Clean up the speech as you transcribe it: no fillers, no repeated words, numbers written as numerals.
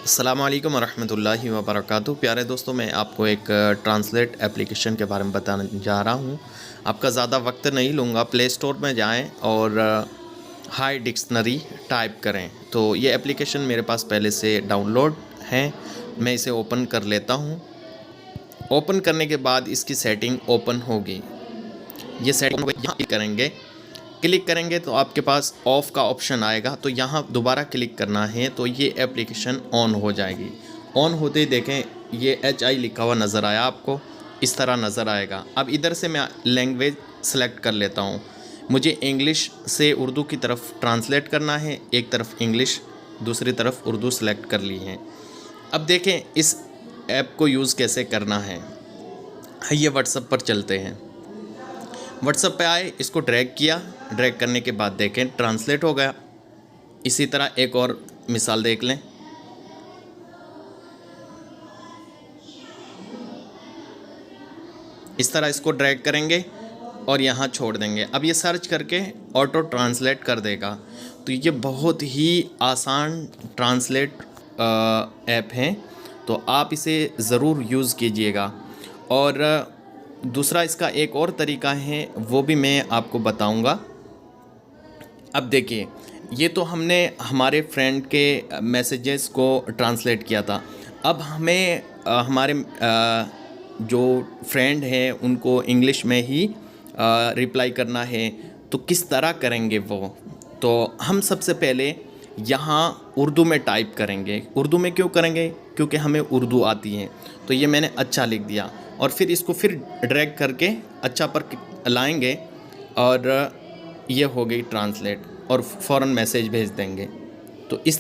अस्सलामुअलैकुम वरहमतुल्लाहि वबरकातुहू। प्यारे दोस्तों, मैं आपको एक ट्रांसलेट एप्लीकेशन के बारे में बताने जा रहा हूँ। आपका ज़्यादा वक्त नहीं लूँगा। प्ले स्टोर में जाएं और हाई डिक्शनरी टाइप करें तो ये एप्लीकेशन मेरे पास पहले से डाउनलोड है। मैं इसे ओपन कर लेता हूँ। ओपन करने के बाद इसकी सेटिंग ओपन होगी। ये सेटिंग यहाँ क्लिक करेंगे तो आपके पास ऑफ़ का ऑप्शन आएगा, तो यहाँ दोबारा क्लिक करना है तो ये एप्लीकेशन ऑन हो जाएगी। ऑन होते ही देखें ये HI लिखा हुआ नज़र आया आपको, इस तरह नज़र आएगा। अब इधर से मैं लैंग्वेज सेलेक्ट कर लेता हूँ। मुझे इंग्लिश से उर्दू की तरफ ट्रांसलेट करना है। एक तरफ इंग्लिश, दूसरी तरफ उर्दू सेलेक्ट कर ली है। अब देखें इस ऐप को यूज़ कैसे करना है। ये व्हाट्सएप पर चलते हैं। व्हाट्सएप पे आए, इसको ड्रैग किया। ड्रैग करने के बाद देखें ट्रांसलेट हो गया। इसी तरह एक और मिसाल देख लें। इस तरह इसको ड्रैग करेंगे और यहाँ छोड़ देंगे। अब ये सर्च करके ऑटो ट्रांसलेट कर देगा। तो ये बहुत ही आसान ट्रांसलेट ऐप है, तो आप इसे ज़रूर यूज़ कीजिएगा। और दूसरा इसका एक और तरीका है, वो भी मैं आपको बताऊंगा। अब देखिए, ये तो हमने हमारे फ्रेंड के मैसेजेस को ट्रांसलेट किया था। अब हमें हमारे जो फ्रेंड हैं उनको इंग्लिश में ही रिप्लाई करना है, तो किस तरह करेंगे वो? तो हम सबसे पहले यहाँ उर्दू में टाइप करेंगे। उर्दू में क्यों करेंगे? क्योंकि हमें उर्दू आती है। तो ये मैंने अच्छा लिख दिया और फिर इसको फिर ड्रैग करके अच्छा पर लाएंगे और ये हो गई ट्रांसलेट और फ़ौरन मैसेज भेज देंगे। तो इस